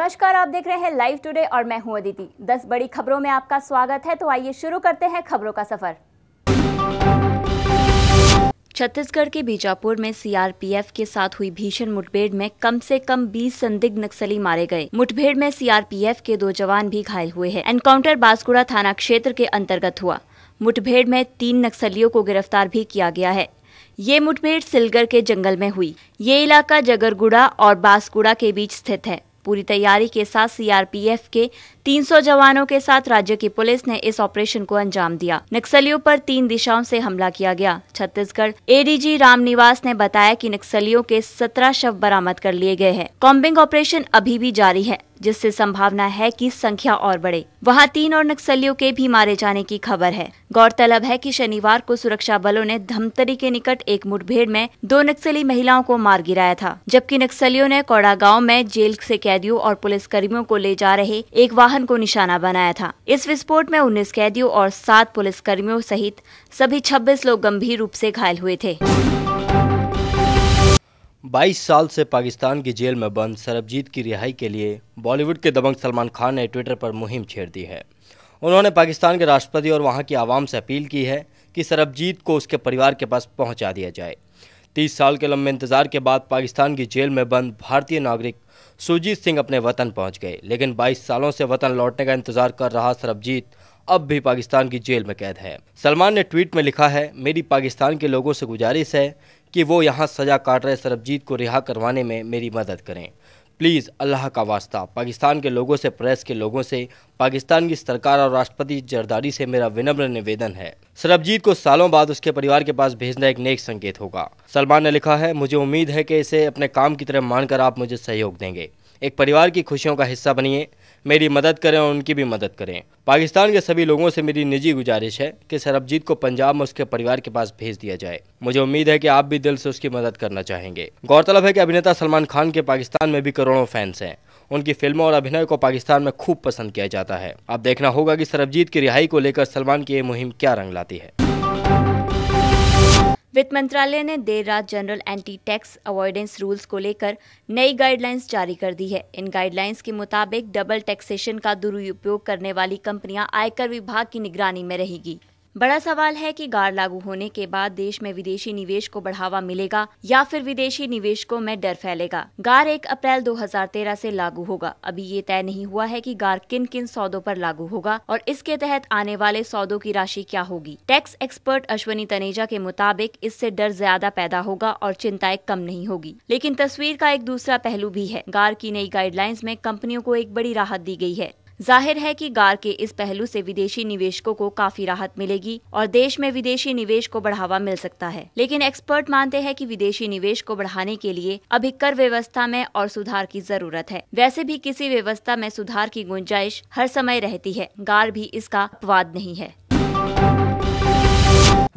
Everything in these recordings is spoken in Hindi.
नमस्कार, आप देख रहे हैं लाइव टुडे और मैं हूं अदिति। 10 बड़ी खबरों में आपका स्वागत है। तो आइए शुरू करते हैं खबरों का सफर। छत्तीसगढ़ के बीजापुर में सीआरपीएफ के साथ हुई भीषण मुठभेड़ में कम से कम 20 संदिग्ध नक्सली मारे गए। मुठभेड़ में सीआरपीएफ के 2 जवान भी घायल हुए हैं। एनकाउंटर बांसगुड़ा थाना क्षेत्र के अंतर्गत हुआ। मुठभेड़ में 3 नक्सलियों को गिरफ्तार भी किया गया है। ये मुठभेड़ सिलगर के जंगल में हुई। ये इलाका जगरगुड़ा और बांसगुड़ा के बीच स्थित है। पूरी तैयारी के साथ सीआरपीएफ के 300 जवानों के साथ राज्य की पुलिस ने इस ऑपरेशन को अंजाम दिया। नक्सलियों पर 3 दिशाओं से हमला किया गया। छत्तीसगढ़ एडीजी रामनिवास ने बताया कि नक्सलियों के 17 शव बरामद कर लिए गए हैं। कॉम्बिंग ऑपरेशन अभी भी जारी है, जिससे संभावना है कि संख्या और बढ़े। वहां 3 और नक्सलियों के भी मारे जाने की खबर है। गौरतलब है कि शनिवार को सुरक्षा बलों ने धमतरी के निकट एक मुठभेड़ में 2 नक्सली महिलाओं को मार गिराया था, जबकि नक्सलियों ने कोड़ा गांव में जेल से कैदियों और पुलिस कर्मियों को ले जा रहे एक वाहन को निशाना बनाया था। इस विस्फोट में 19 कैदियों और 7 पुलिस कर्मियों सहित सभी 26 लोग गंभीर रूप से घायल हुए थे। 22 साल से पाकिस्तान की जेल में बंद सरबजीत की रिहाई के लिए बॉलीवुड के दबंग सलमान खान ने ट्विटर पर मुहिम छेड़ दी है। उन्होंने पाकिस्तान के राष्ट्रपति और वहां की आवाम से अपील की है कि सरबजीत को उसके परिवार के पास पहुंचा दिया जाए। 30 साल के लंबे इंतजार के बाद पाकिस्तान की जेल में बंद भारतीय नागरिक सुरजीत सिंह अपने वतन पहुंच गए, लेकिन 22 सालों से वतन लौटने का इंतजार कर रहा सरबजीत अब भी पाकिस्तान की जेल में कैद है। सलमान ने ट्वीट में लिखा है, मेरी पाकिस्तान के लोगों से गुजारिश है कि वो यहाँ सजा काट रहे सरबजीत को रिहा करवाने में मेरी मदद करें। प्लीज़ अल्लाह का वास्ता पाकिस्तान के लोगों से, प्रेस के लोगों से, पाकिस्तान की सरकार और राष्ट्रपति जरदारी से मेरा विनम्र निवेदन है। सरबजीत को सालों बाद उसके परिवार के पास भेजना एक नेक संकेत होगा। सलमान ने लिखा है, मुझे उम्मीद है कि इसे अपने काम की तरह मानकर आप मुझे सहयोग देंगे। एक परिवार की खुशियों का हिस्सा बनिए, मेरी मदद करें और उनकी भी मदद करें। पाकिस्तान के सभी लोगों से मेरी निजी गुजारिश है कि सरबजीत को पंजाब में उसके परिवार के पास भेज दिया जाए। मुझे उम्मीद है कि आप भी दिल से उसकी मदद करना चाहेंगे। गौरतलब है कि अभिनेता सलमान खान के पाकिस्तान में भी करोड़ों फैंस हैं। उनकी फिल्मों और अभिनय को पाकिस्तान में खूब पसंद किया जाता है। अब देखना होगा कि सरबजीत की रिहाई को लेकर सलमान की ये मुहिम क्या रंग लाती है। वित्त मंत्रालय ने देर रात general anti tax avoidance rules को लेकर नई गाइडलाइंस जारी कर दी है। इन गाइडलाइंस के मुताबिक डबल टैक्सेशन का दुरुपयोग करने वाली कंपनियां आयकर विभाग की निगरानी में रहेगी। बड़ा सवाल है कि गार लागू होने के बाद देश में विदेशी निवेश को बढ़ावा मिलेगा या फिर विदेशी निवेशकों में डर फैलेगा। गार 1 अप्रैल 2013 से लागू होगा। अभी ये तय नहीं हुआ है कि गार किन किन सौदों पर लागू होगा और इसके तहत आने वाले सौदों की राशि क्या होगी। टैक्स एक्सपर्ट अश्वनी तनेजा के मुताबिक इससे डर ज्यादा पैदा होगा और चिंताएं कम नहीं होगी। लेकिन तस्वीर का एक दूसरा पहलू भी है। गार की नई गाइडलाइंस में कंपनियों को एक बड़ी राहत दी गई है। जाहिर है कि गार के इस पहलू से विदेशी निवेशकों को काफी राहत मिलेगी और देश में विदेशी निवेश को बढ़ावा मिल सकता है। लेकिन एक्सपर्ट मानते हैं कि विदेशी निवेश को बढ़ाने के लिए अभी कर व्यवस्था में और सुधार की जरूरत है। वैसे भी किसी व्यवस्था में सुधार की गुंजाइश हर समय रहती है। गार भी इसका अपवाद नहीं है।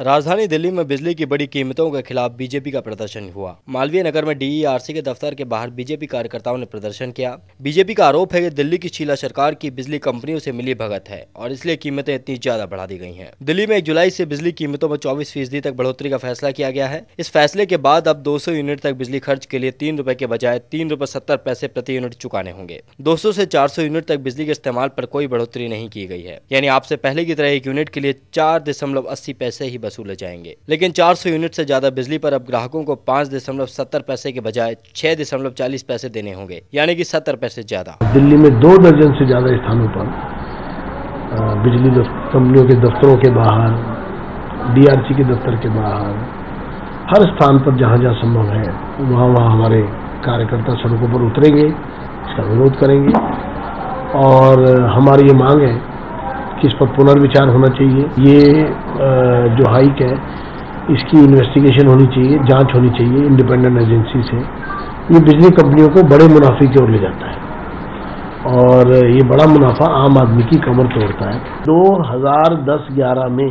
राजधानी दिल्ली में बिजली की बड़ी कीमतों के खिलाफ बीजेपी का प्रदर्शन हुआ। मालवीय नगर में डीईआरसी के दफ्तर के बाहर बीजेपी कार्यकर्ताओं ने प्रदर्शन किया। बीजेपी का आरोप है कि दिल्ली की शीला सरकार की बिजली कंपनियों से मिली भगत है और इसलिए कीमतें इतनी ज्यादा बढ़ा दी गई हैं। दिल्ली में 1 जुलाई से बिजली कीमतों में 24% तक बढ़ोतरी का फैसला किया गया है। इस फैसले के बाद अब 200 यूनिट तक बिजली खर्च के लिए 3 रुपए के बजाय 3 रुपए 70 पैसे प्रति यूनिट चुकाने होंगे। 200 से 400 यूनिट तक बिजली के इस्तेमाल पर कोई बढ़ोतरी नहीं की गई है, यानी आपसे पहले की तरह 1 यूनिट के लिए 4.80 पैसे ही वसूले जाएंगे। लेकिन 400 यूनिट से ज्यादा बिजली पर अब ग्राहकों को 5.70 पैसे के बजाय 6.40 पैसे देने होंगे, यानी कि 70 पैसे ज्यादा। दिल्ली में 2 दर्जन से ज्यादा स्थानों पर बिजली कंपनियों के दफ्तरों के बाहर, डीआरसी के दफ्तर के बाहर, हर स्थान पर जहां जहां संभव है वहां हमारे कार्यकर्ता सड़कों पर उतरेंगे, इसका विरोध करेंगे और हमारी ये मांग है कि इस पर पुनर्विचार होना चाहिए। ये जो हाइक है इसकी इन्वेस्टिगेशन होनी चाहिए, जांच होनी चाहिए इंडिपेंडेंट एजेंसी से। ये बिजली कंपनियों को बड़े मुनाफे की ओर ले जाता है और ये बड़ा मुनाफा आम आदमी की कमर तोड़ता है। 2010-11 में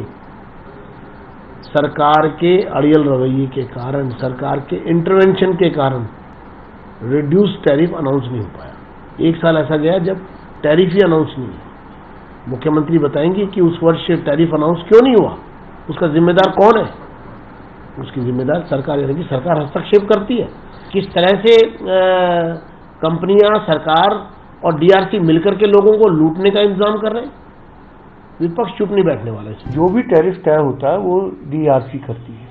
सरकार के अड़ियल रवैये के कारण, सरकार के इंटरवेंशन के कारण रिड्यूस टैरिफ अनाउंस नहीं हो पाया। 1 साल ऐसा गया जब टैरिफ ही अनाउंस नहीं है। मुख्यमंत्री बताएंगे कि उस वर्ष टैरिफ अनाउंस क्यों नहीं हुआ, उसका जिम्मेदार कौन है? उसकी जिम्मेदार सरकार, यानी कि सरकार हस्तक्षेप करती है। किस तरह से कंपनियां, सरकार और डीआरसी मिलकर के लोगों को लूटने का इंतजाम कर रहे हैं। विपक्ष चुप नहीं बैठने वाला है। जो भी टैरिफ तय होता है वो डीआरसी करती है,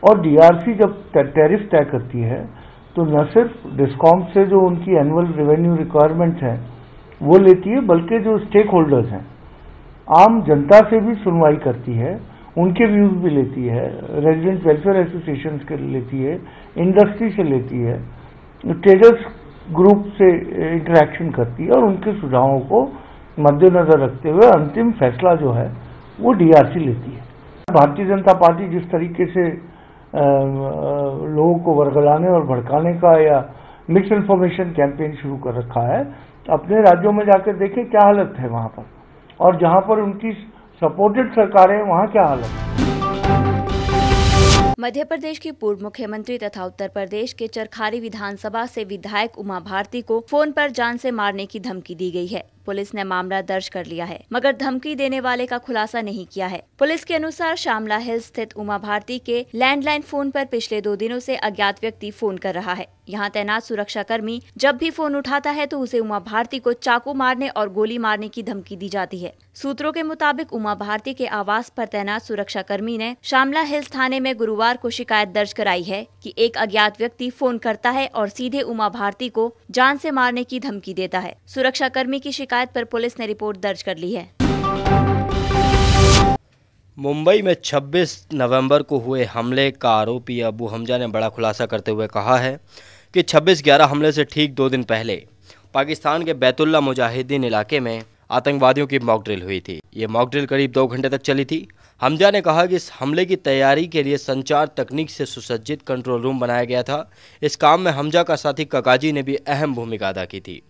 और डीआरसी जब टैरिफ तय करती है तो न सिर्फ डिस्कॉम से जो उनकी एनुअल रेवेन्यू रिक्वायरमेंट्स हैं वो लेती है, बल्कि जो स्टेक होल्डर्स हैं, आम जनता से भी सुनवाई करती है, उनके व्यूज भी लेती है, रेजिडेंट वेलफेयर एसोसिएशन के लेती है, इंडस्ट्री से लेती है, ट्रेडर्स ग्रुप से इंटरेक्शन करती है, और उनके सुझावों को मद्देनजर रखते हुए अंतिम फैसला जो है वो डीआरसी लेती है। भारतीय जनता पार्टी जिस तरीके से लोगों को वर्गलाने और भड़काने का या मिक्स इन्फॉर्मेशन कैंपेन शुरू कर रखा है, अपने राज्यों में जाकर देखें क्या हालत है वहां पर, और जहां पर उनकी सपोर्टेड सरकारें वहां क्या हालत है। मध्य प्रदेश की पूर्व मुख्यमंत्री तथा उत्तर प्रदेश के चरखारी विधानसभा से विधायक उमा भारती को फोन पर जान से मारने की धमकी दी गई है। पुलिस ने मामला दर्ज कर लिया है, मगर धमकी देने वाले का खुलासा नहीं किया है। पुलिस के अनुसार शामला हिल स्थित उमा भारती के लैंडलाइन फोन पर पिछले 2 दिनों से अज्ञात व्यक्ति फोन कर रहा है। यहाँ तैनात सुरक्षाकर्मी जब भी फोन उठाता है तो उसे उमा भारती को चाकू मारने और गोली मारने की धमकी दी जाती है। सूत्रों के मुताबिक उमा भारती के आवास पर तैनात सुरक्षाकर्मी ने शामला हिल्स थाने में गुरुवार को शिकायत दर्ज कराई है कि एक अज्ञात व्यक्ति फोन करता है और सीधे उमा भारती को जान से मारने की धमकी देता है। सुरक्षाकर्मी की शिकायत पर पुलिस ने रिपोर्ट दर्ज कर ली है। मुंबई में 26 नवंबर को हुए हमले का आरोपी अबू हमजा ने बड़ा खुलासा करते हुए कहा है कि 26/11 हमले से ठीक 2 दिन पहले पाकिस्तान के बैतुल्ला मुजाहिदीन इलाके में आतंकवादियों की मॉक ड्रिल हुई थी। ये मॉक ड्रिल करीब 2 घंटे तक चली थी। हमजा ने कहा कि इस हमले की तैयारी के लिए संचार तकनीक से सुसज्जित कंट्रोल रूम बनाया गया था। इस काम में हमजा का साथी कगाजी ने भी अहम भूमिका अदा की थी।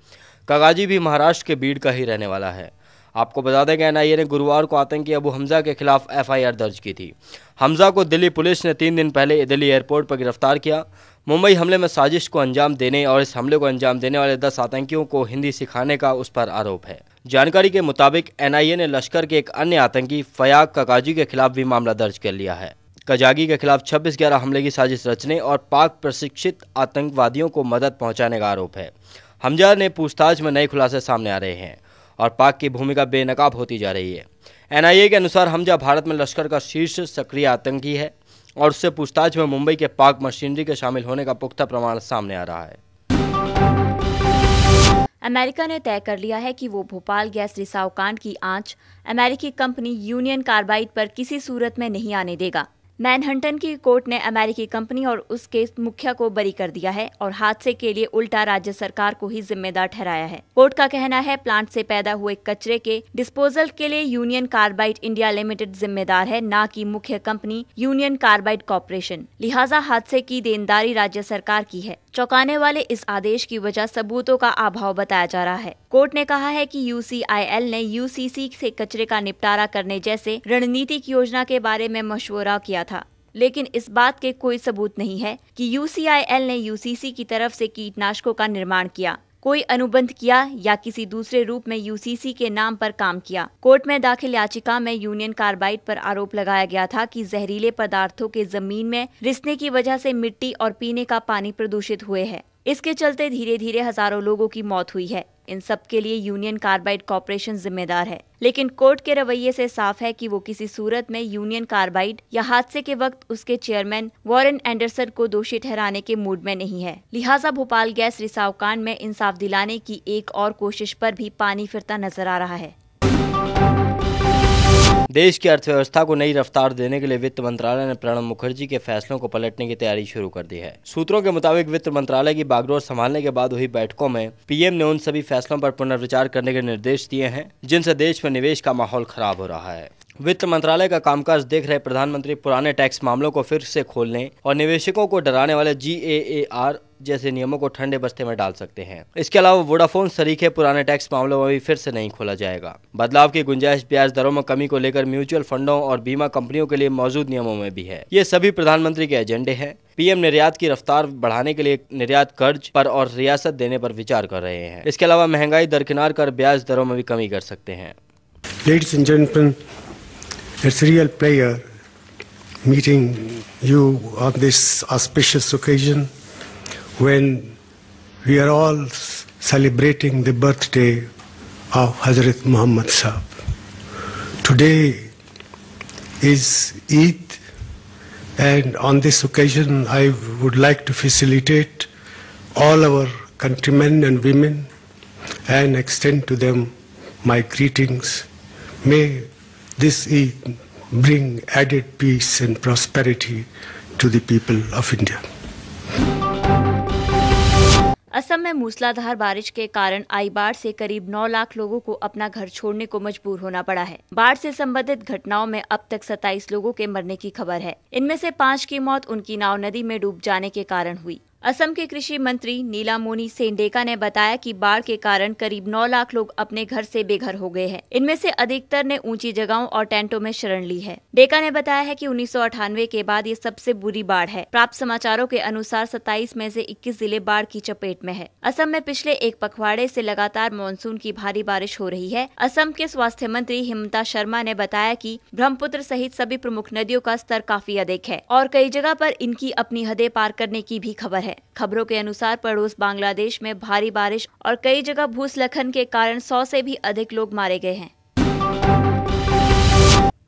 कगाजी भी महाराष्ट्र के बीड़ का ही रहने वाला है। आपको बता दें कि एनआईए ने गुरुवार को आतंकी अबू हमजा के खिलाफ एफआईआर दर्ज की थी। हमजा को दिल्ली पुलिस ने 3 दिन पहले दिल्ली एयरपोर्ट पर गिरफ्तार किया। मुंबई हमले में साजिश को अंजाम देने और इस हमले को अंजाम देने वाले 10 आतंकियों को हिंदी सिखाने का उस पर आरोप है। जानकारी के मुताबिक एनआईए ने लश्कर के एक अन्य आतंकी फयाग कगाजी के खिलाफ भी मामला दर्ज कर लिया है। कजागी के खिलाफ 26/11 हमले की साजिश रचने और पाक प्रशिक्षित आतंकवादियों को मदद पहुंचाने का आरोप है। हमजा ने पूछताछ में नए खुलासे सामने आ रहे हैं और पाक की भूमिका बेनकाब होती जा रही है। एनआईए के अनुसार हमजा भारत में लश्कर का शीर्ष सक्रिय आतंकी है और उससे पूछताछ में मुंबई के पाक मशीनरी के शामिल होने का पुख्ता प्रमाण सामने आ रहा है। अमेरिका ने तय कर लिया है कि वो भोपाल गैस रिसाव कांड की आंच अमेरिकी कंपनी यूनियन कार्बाइड पर किसी सूरत में नहीं आने देगा। मैनहट्टन की कोर्ट ने अमेरिकी कंपनी और उसके मुखिया को बरी कर दिया है और हादसे के लिए उल्टा राज्य सरकार को ही जिम्मेदार ठहराया है। कोर्ट का कहना है प्लांट से पैदा हुए कचरे के डिस्पोजल के लिए यूनियन कार्बाइड इंडिया लिमिटेड जिम्मेदार है, न कि मुख्य कंपनी यूनियन कार्बाइड कॉर्पोरेशन। लिहाजा हादसे की देनदारी राज्य सरकार की है। चौंकाने वाले इस आदेश की वजह सबूतों का अभाव बताया जा रहा है। कोर्ट ने कहा है कि यूसीआईएल ने यूसीसी से कचरे का निपटारा करने जैसे रणनीतिक योजना के बारे में मशवरा किया था, लेकिन इस बात के कोई सबूत नहीं है कि यूसीआईएल ने यूसीसी की तरफ से कीटनाशकों का निर्माण किया, कोई अनुबंध किया या किसी दूसरे रूप में यूसीसी के नाम पर काम किया। कोर्ट में दाखिल याचिका में यूनियन कार्बाइड पर आरोप लगाया गया था कि जहरीले पदार्थों के जमीन में रिसने की वजह से मिट्टी और पीने का पानी प्रदूषित हुए हैं। इसके चलते धीरे धीरे हजारों लोगों की मौत हुई है। इन सब के लिए यूनियन कार्बाइड कॉर्पोरेशन जिम्मेदार है, लेकिन कोर्ट के रवैये से साफ है कि वो किसी सूरत में यूनियन कार्बाइड या हादसे के वक्त उसके चेयरमैन वॉरेन एंडरसन को दोषी ठहराने के मूड में नहीं है। लिहाजा भोपाल गैस रिसाव कांड में इंसाफ दिलाने की एक और कोशिश पर भी पानी फिरता नजर आ रहा है। देश की अर्थव्यवस्था को नई रफ्तार देने के लिए वित्त मंत्रालय ने प्रणब मुखर्जी के फैसलों को पलटने की तैयारी शुरू कर दी है। सूत्रों के मुताबिक वित्त मंत्रालय की बागडोर संभालने के बाद हुई बैठकों में पीएम ने उन सभी फैसलों पर पुनर्विचार करने के निर्देश दिए हैं जिनसे देश में निवेश का माहौल खराब हो रहा है। वित्त मंत्रालय का कामकाज देख रहे प्रधानमंत्री पुराने टैक्स मामलों को फिर से खोलने और निवेशकों को डराने वाले GAAR जैसे नियमों को ठंडे बस्ते में डाल सकते हैं। इसके अलावा वोडाफोन सरीखे पुराने टैक्स मामलों में भी फिर से नहीं खोला जाएगा। बदलाव की गुंजाइश ब्याज दरों में कमी को लेकर म्यूचुअल फंडों और बीमा कंपनियों के लिए मौजूद नियमों में भी है। ये सभी प्रधानमंत्री के एजेंडे हैं। पीएम निर्यात की रफ्तार बढ़ाने के लिए निर्यात कर्ज पर और रियासत देने पर विचार कर रहे हैं। इसके अलावा महंगाई दरकिनार कर ब्याज दरों में भी कमी कर सकते हैं। Ladies and gentlemen, it's a real pleasure meeting you on this auspicious occasion when we are all celebrating the birthday of Hazrat Muhammad Sahib. Today is Eid, and on this occasion I would like to facilitate all our countrymen and women and extend to them my greetings. May this Eid bring added peace and prosperity to the people of India. Assam में मूसलाधार बारिश के कारण आई बाढ़ से करीब 9 लाख लोगों को अपना घर छोड़ने को मजबूर होना पड़ा है। बाढ़ से संबंधित घटनाओं में अब तक 27 लोगों के मरने की खबर है। इनमें से 5 की मौत उनकी नाव नदी में डूब जाने के कारण हुई। असम के कृषि मंत्री नीलामोनी सेंडेका ने बताया कि बाढ़ के कारण करीब 9 लाख लोग अपने घर से बेघर हो गए हैं। इनमें से अधिकतर ने ऊंची जगहों और टेंटों में शरण ली है। डेका ने बताया है कि 1998 के बाद ये सबसे बुरी बाढ़ है। प्राप्त समाचारों के अनुसार 27 में से 21 जिले बाढ़ की चपेट में है। असम में पिछले एक पखवाड़े से लगातार मानसून की भारी बारिश हो रही है। असम के स्वास्थ्य मंत्री हिमंता शर्मा ने बताया कि ब्रह्मपुत्र सहित सभी प्रमुख नदियों का स्तर काफी अधिक है और कई जगह पर इनकी अपनी हदें पार करने की भी खबर है। खबरों के अनुसार पड़ोस बांग्लादेश में भारी बारिश और कई जगह भूस्खलन के कारण 100 से भी अधिक लोग मारे गए हैं।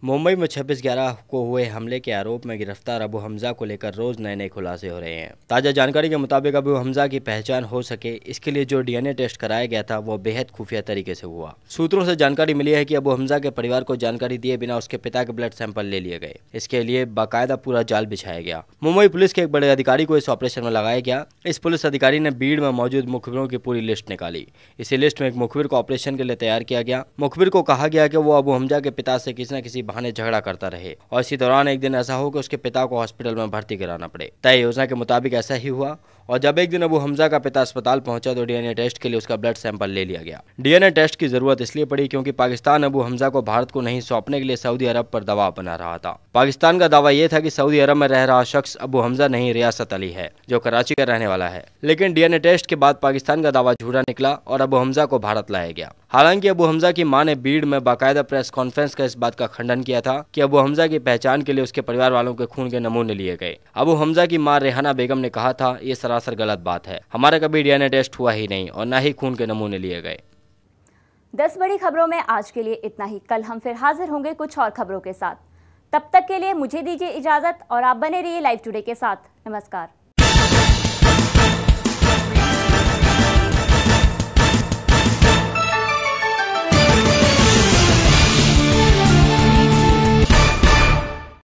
मुंबई में 26/11 को हुए हमले के आरोप में गिरफ्तार अबू हमजा को लेकर रोज नए नए खुलासे हो रहे हैं। ताजा जानकारी के मुताबिक अबू हमजा की पहचान हो सके इसके लिए जो डीएनए टेस्ट कराया गया था वो बेहद खुफिया तरीके से हुआ। सूत्रों से जानकारी मिली है कि अबू हमजा के परिवार को जानकारी दिए बिना उसके पिता के ब्लड सैंपल ले लिए गए। इसके लिए बाकायदा पूरा जाल बिछाया गया। मुंबई पुलिस के एक बड़े अधिकारी को इस ऑपरेशन में लगाया गया। इस पुलिस अधिकारी ने भीड़ में मौजूद मुखबिरों की पूरी लिस्ट निकाली। इसी लिस्ट में एक मुखबिर को ऑपरेशन के लिए तैयार किया गया। मुखबिर को कहा गया कि वो अबू हमजा के पिता से किसी न किसी बहाने झगड़ा करता रहे और इसी दौरान एक दिन ऐसा हो कि उसके पिता को हॉस्पिटल में भर्ती कराना पड़े। तय योजना के मुताबिक ऐसा ही हुआ और जब एक दिन अबू हमजा का पिता अस्पताल पहुंचा तो डीएनए टेस्ट के लिए उसका ब्लड सैंपल ले लिया गया। डीएनए टेस्ट की जरूरत इसलिए पड़ी क्योंकि पाकिस्तान अबू हमजा को भारत को नहीं सौंपने के लिए सऊदी अरब पर दबाव बना रहा था। पाकिस्तान का दावा यह था कि सऊदी अरब में रह रहा शख्स अबू हमजा नहीं रियासत अली है जो कराची का रहने वाला है। लेकिन डीएनए टेस्ट के बाद पाकिस्तान का दावा झूठा निकला और अबू हमजा को भारत लाया गया। हालांकि अबू हमजा की मां ने भीड़ में बाकायदा प्रेस कॉन्फ्रेंस कर इस बात का खंडन किया था कि अबू हमजा की पहचान के लिए उसके परिवार वालों के खून के नमूने लिए गए। अबू हमजा की मां रेहाना बेगम ने कहा था, ये सरासर गलत बात है, हमारा कभी डीएनए टेस्ट हुआ ही नहीं और न ही खून के नमूने लिए गए। 10 बड़ी खबरों में आज के लिए इतना ही। कल हम फिर हाजिर होंगे कुछ और खबरों के साथ। तब तक के लिए मुझे दीजिए इजाजत और आप बने रहिए लाइव टुडे के साथ। नमस्कार।